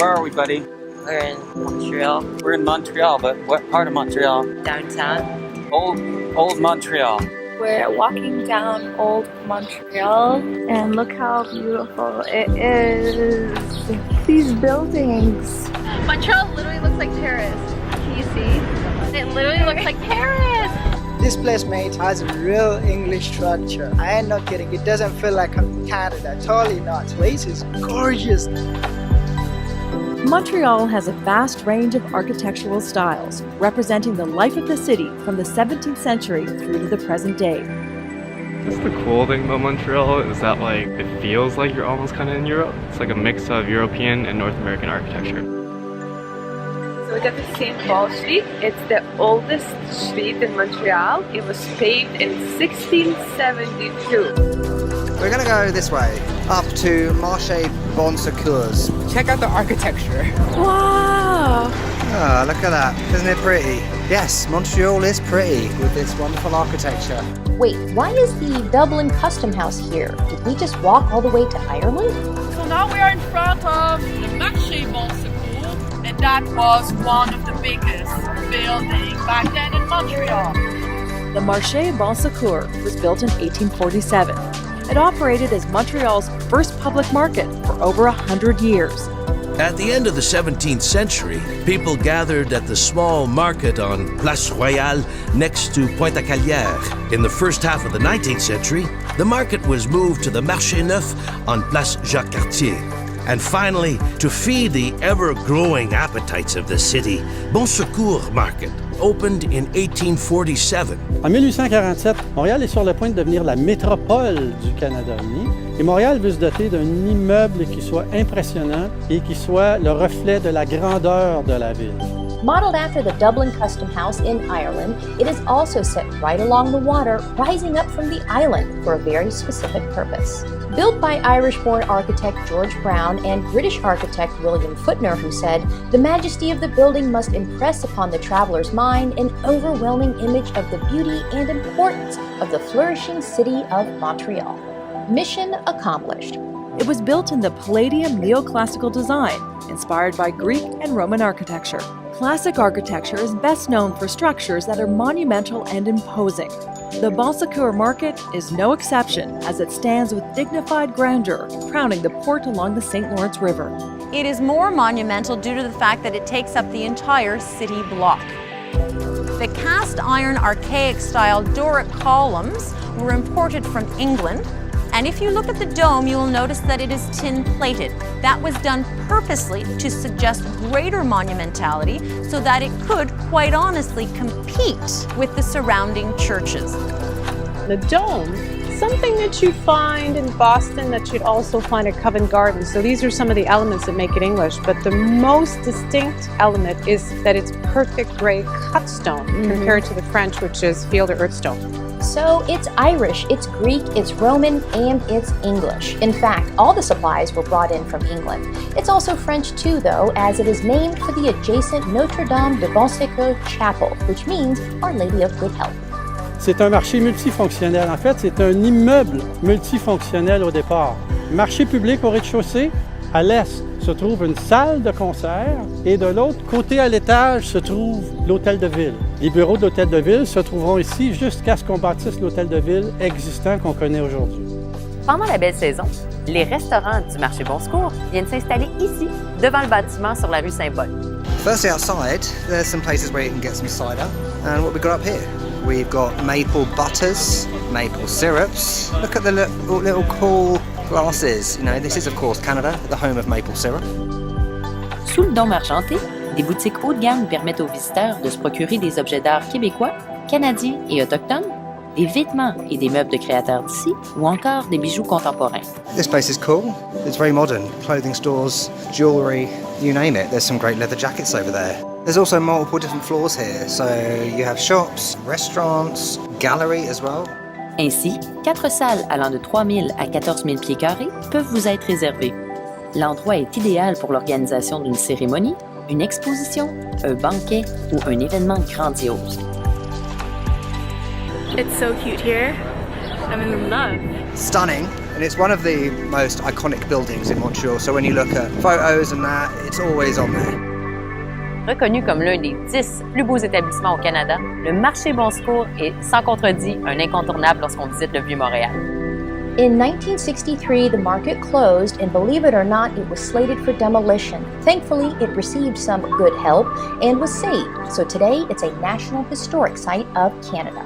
Where are we, buddy? We're in Montreal. We're in Montreal, but what part of Montreal? Downtown. Old Montreal. We're walking down Old Montreal, and look how beautiful it is. These buildings. Montreal literally looks like Paris. Can you see? It literally looks like Paris. This place, mate, has a real English structure. I am not kidding. It doesn't feel like Canada. Totally not. This place is gorgeous. Montreal has a vast range of architectural styles, representing the life of the city from the 17th century through to the present day. That's the cool thing about Montreal is that it feels like you're almost kind of in Europe. It's like a mix of European and North American architecture. So we got the St. Paul Street. It's the oldest street in Montreal. It was paved in 1672. We're gonna go this way, up to Marché Bonsecours. Check out the architecture. Wow! Ah, look at that. Isn't it pretty? Yes, Montreal is pretty with this wonderful architecture. Wait, why is the Dublin Custom House here? Did we just walk all the way to Ireland? So now we are in front of the Marché Bonsecours, and that was one of the biggest buildings back then in Montreal. The Marché Bonsecours was built in 1847. It operated as Montreal's first public market for over 100 years. At the end of the 17th century, people gathered at the small market on Place Royale next to Pointe-à-Calière. In the first half of the 19th century, the market was moved to the Marché Neuf on Place Jacques-Cartier. And finally, to feed the ever-growing appetites of the city, Bonsecours Market opened in 1847. En 1847, Montréal est sur le point de devenir la métropole du Canada uni et Montréal veut se doter d'un immeuble qui soit impressionnant et qui soit le reflet de la grandeur de la ville. Modeled after the Dublin Custom House in Ireland, it is also set right along the water, rising up from the island for a very specific purpose. Built by Irish-born architect George Browne and British architect William Footner, who said, "The majesty of the building must impress upon the traveler's mind an overwhelming image of the beauty and importance of the flourishing city of Montreal." Mission accomplished. It was built in the Palladian neoclassical design, inspired by Greek and Roman architecture. Classic architecture is best known for structures that are monumental and imposing. The Bonsecours Market is no exception, as it stands with dignified grandeur, crowning the port along the St. Lawrence River. It is more monumental due to the fact that it takes up the entire city block. The cast iron archaic style Doric columns were imported from England. And if you look at the dome, you will notice that it is tin-plated. That was done purposely to suggest greater monumentality so that it could, quite honestly, compete with the surrounding churches. The dome, something that you find in Boston that you'd also find at Covent Garden. So these are some of the elements that make it English, but the most distinct element is that it's perfect gray cut stone compared to the French, which is field or earth stone. So it's Irish, it's Greek, it's Roman, and it's English. In fact, all the supplies were brought in from England. It's also French too, though, as it is named for the adjacent Notre-Dame de Bonsecours Chapel, which means Our Lady of Good Help. C'est un marché multifonctionnel. En fait, c'est un immeuble multifonctionnel au départ. Marché public au rez-de-chaussée. À l'est se trouve une salle de concert et de l'autre côté à l'étage se trouve l'hôtel de ville. Les bureaux de l'hôtel de ville se trouveront ici jusqu'à ce qu'on bâtisse l'hôtel de ville existant qu'on connaît aujourd'hui. Pendant la belle saison, les restaurants du marché Bonsecours viennent s'installer ici, devant le bâtiment sur la rue Saint-Paul. Firstly, outside, there's some places where you can get some cider. And what we got up here? We've got maple butters, maple syrups. Look at the little cool glasses. You know, this is of course Canada, the home of maple syrup. Sous le dôme argenté, des boutiques haut de gamme permettent aux visiteurs de se procurer des objets d'art québécois, canadiens et autochtones, des vêtements et des meubles de créateurs d'ici, ou encore des bijoux contemporains. This place is cool. It's very modern. Clothing stores, jewellery, you name it. There's some great leather jackets over there. There's also multiple different floors here. So you have shops, restaurants, gallery as well. Ainsi, 4 salles allant de 3 000 à 14 000 pieds carrés peuvent vous être réservées. L'endroit est idéal pour l'organisation d'une cérémonie, une exposition, un banquet ou un événement grandiose. It's so cute here. I'm in love. Stunning. And And it's one of the most iconic buildings in Montreal, so when you look at photos and that, it's always on there. Reconnu comme l'un des 10 plus beaux établissements au Canada, le marché Bonsecours est sans contredit un incontournable lorsqu'on visite le Vieux-Montréal. In 1963, the market closed, and believe it or not, it was slated for demolition. Thankfully, it received some good help and was saved, so today it's a National Historic Site of Canada.